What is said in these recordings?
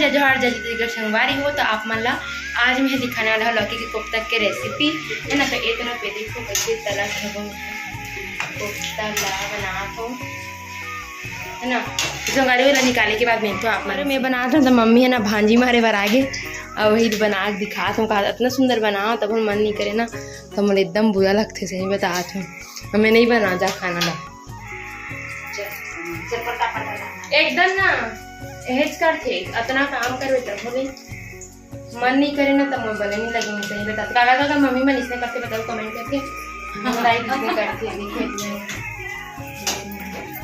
जोहार जल्दी संगवारी हो तो आप मन ला आज मैं दिखाने वाला हूँ लौकी के कोफ्ता के रेसिपी है ना। तो एक तरह पे देखो कैसे तला कोफ्ता ला बना हो है ना। संगवारी वाला निकाले के बाद मैं तो आप मन मैं बना था तो मम्मी है ना भांजी मारे बार आगे और वही बना दिखा तुम कहा इतना सुंदर बनाओ तब मन नहीं करे ना तो मुझे एकदम बुरा लगते सही बता हूँ मैं नहीं बना जा खाना ला एकदम ना हेज करते इतना काम करवे तब बोले मन नहीं करे ना तब बने नहीं लगे मैं सही बता काका काका मम्मी मन इसने करते बताओ कमेंट करके लाइक किसने करती है देखिए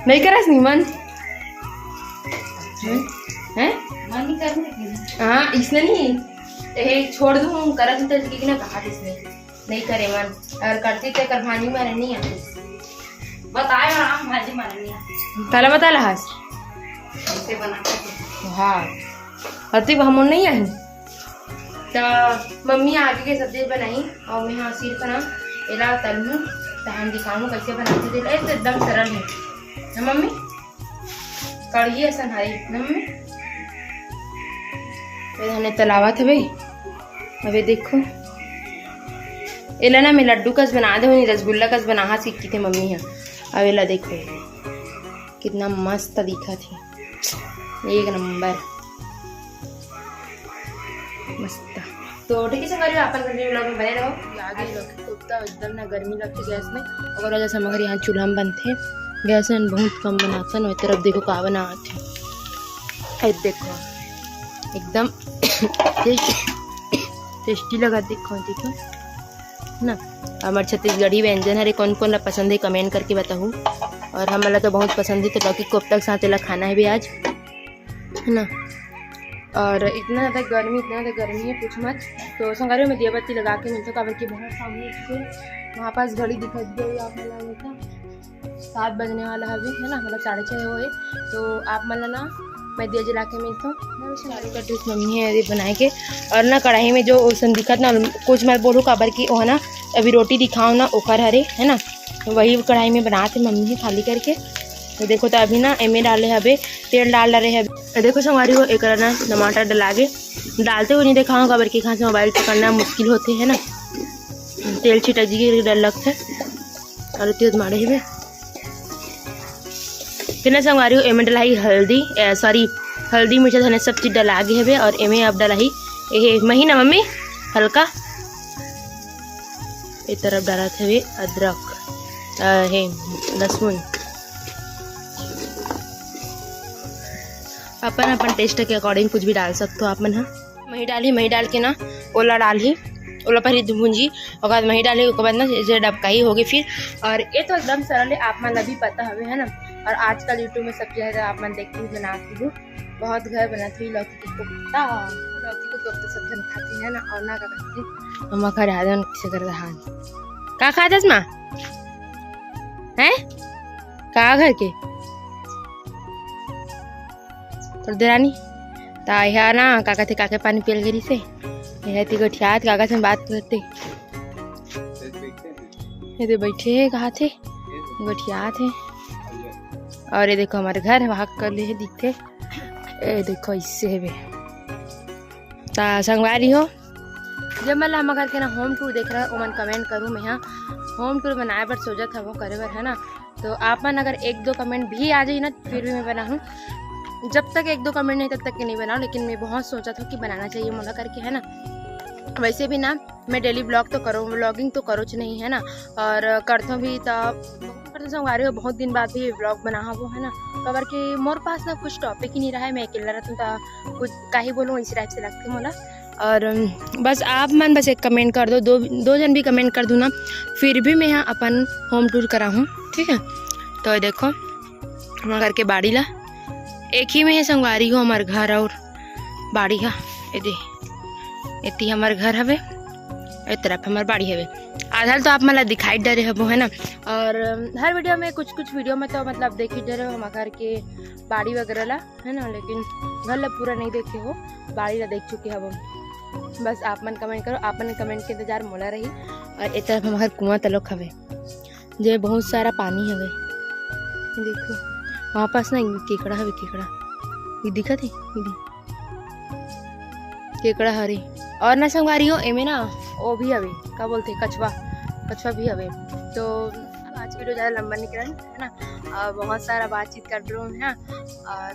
नहीं करस नहीं मन हैं मन नहीं करने हाँ इसने नहीं ये छोड़ दूँ करत तो कि ना कहा इसने नहीं करे मन और करती तो कर भाजी मारे नहीं आती बताए हम भाजी मारे नहीं पहले बता लहास कैसे बनाते हाँ अति हम नहीं आई तो मम्मी आगे के सब्जी बनाई और मैं हाँ सिर्फ ना एला तलूँ तो हम दिखाऊँ कैसे बनाते थे तो एकदम सरल है ना मम्मी कढ़ी ऐसा हरी ना मम्मी फिर हमने तलावा था भाई अबे देखो एला ना मैं लड्डू कस बना दे रसगुल्ला कस बना सीखी थी मम्मी है अब एला देखो कितना मस्त दिखा थी एक नंबर मस्त। तो ठीक है संगवारी अपन कंटिन्यू व्लॉग में बने रहो। आगे लौकी कोफ्ता एकदम ना गर्मी लगती गैस में और वजह से हमारे यहाँ चूल्हा में बनते गैस में बहुत कम बनाता ना तरफ देखो का बनाते देखो एकदम टेस्टी लगा देखो देखो ना। हमारे छत्तीसगढ़ी व्यंजन है कौन कौन पसंद है कमेंट करके बताऊँ और हमारा तो बहुत पसंद है तो लौकी कोफ्ता के साथ ला खाना है भी आज है ना। और इतना ज़्यादा गर्मी है पूछ मत। तो संगवारी में दिया बत्ती लगा के मिलता काबर की बहुत सामने से वहाँ पास घड़ी दिखा दी आप मतलब था 7 बजने वाला है अभी है ना मतलब 6:30 हुए तो आप मतलब ना मैं दिया जला के मिलता हूँ संगवारी का ड्रेस मम्मी है बनाए के और ना कढ़ाई में जो ओसन दिखत ना कुछ मत बोलूँ काबर की वो है ना अभी रोटी दिखाओ ना ओकर हरे है ना वही कढ़ाई में बनाते मम्मी है खाली करके। तो देखो तो अभी ना एमे डाले हबे तेल डाल रहे हैं देखो संगवारी हो एक ना टमाटर डलागे डालते हुए नहीं देखा हूँ काबर की कहाँ से मोबाइल पकड़ना मुश्किल होते है ना तेल छिटा जी डर लगता है और तेज मारे हुए फिर ना संगवारी हो एमे डलाई हल्दी सॉरी हल्दी मिर्चा धनिया सब चीज़ डला गए हवे और एमे अब डलाई ये महीना मम्मी हल्का एक तरफ डाला थे अदरक है लहसुन अपन अपन टेस्ट के अकॉर्डिंग कुछ भी डाल सकते हो आप मन हाँ मही डाल के ना ओला डाली ओला पहले भूंजी और बाद मही डाली उसके बाद ना जैसे डबकाई होगी फिर और ये तो एकदम सरल है आप मन अभी पता हवे है ना। और आजकल यूट्यूब में सब चीज़ आप मन देखती हूँ बनाती हूँ बहुत घर बनाती हुई लौकी के कोफ्ता सब जन खाती है ना और ना का करती हम घर आदन से कर रहा का खाते माँ है का घर के और देरानी ता यहाँ ना काका थे काके पानी पियल गिरी से यह थी गठियात काका से बात करते ये बैठे है कहा थे गठियात है और ये देखो हमारे घर वहाँ कर ले दिखते ये देखो इससे है ता संगवारी हो जब मतलब हम घर के ना होम टूर देख रहा है मन कमेंट करूँ मैं यहाँ होम टूर बनाए पर सोचा था वो करे बर है ना। तो आप मन अगर 1-2 कमेंट भी आ जाए ना फिर भी मैं बनाऊँ जब तक 1-2 कमेंट नहीं तब तक के नहीं बनाऊँ लेकिन मैं बहुत सोचा था कि बनाना चाहिए मोला करके है ना। वैसे भी ना मैं डेली ब्लॉग तो करूँ व्लॉगिंग तो करो नहीं है ना और करता भी तो संगवारी हो बहुत दिन बाद भी ब्लॉग बना वो है ना कबर के मोर पास ना कुछ टॉपिक ही नहीं रहा है मैं अकेला रहता तो कुछ का ही बोलूँ इसी टाइप से लगती मोला। और बस आप मन बस एक कमेंट कर दो 2 जन भी कमेंट कर दूँ ना फिर भी मैं यहाँ अपन होम टूर करा हूँ ठीक है। तो देखो हमारे घर के बाड़ी ला एक ही में है संगवारी हो हमारे घर और बाड़ी है इतनी हमारे घर हवे एक तरफ हमारे बाड़ी हवे आधार तो आप मतलब दिखाई डरे हबो है ना। और हर वीडियो में कुछ विडियो में तो मतलब देख ही डरे हो हमारे घर के बाड़ी वगैरह ला है ना लेकिन घर ला पूरा नहीं देखे हो बाड़ी ला देख चुके हबो। बस आप मन कमेंट करो आप मन कमेंट के इंतजार मोला रही। और एक तरफ हमारे कुआं तलोक हवे जे बहुत सारा पानी हवे देखो वहाँ पास ना केकड़ा हवे केकड़ा ये दिखा थे केकड़ा हरी और ना संगवारी हो एमे ना वो भी हवे का बोलते कछवा भी हवे। तो आज वीडियो ज़्यादा लंबा नहीं करन है ना, बहुत सारा बातचीत कर रहे हैं और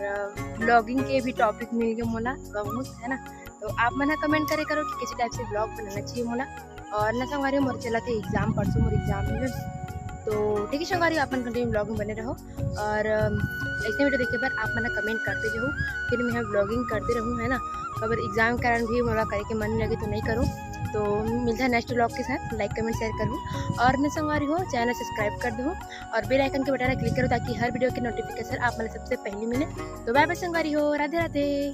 ब्लॉगिंग के भी टॉपिक मिल गए मोला बहुत है ना। तो आप मना कमेंट करे करो कि किसी टाइप से ब्लॉग बनाना चाहिए मोला। और ना संगवारी मोर चला थे एग्जाम, परसों मोर एग्जाम है। तो ठीक है संगवारी अपन कंटिन्यू ब्लॉग में बने रहो और ऐसे वीडियो देखे पर आप मना कमेंट करते जाओ, फिर मैं ब्लॉगिंग करते रहूँ है ना। अगर एग्जाम के कारण भी मोला करे के मन नहीं लगे तो नहीं करूँ। तो मिलता है नेक्स्ट ब्लॉग के साथ, लाइक कमेंट शेयर करूँ और न संगवारी हो चैनल सब्सक्राइब कर दो और बेल आइकन के बटन क्लिक करो ताकि हर वीडियो की नोटिफिकेशन आप मतलब सबसे पहले मिले। तो बाय बाय संगवारी हो, राधे राधे।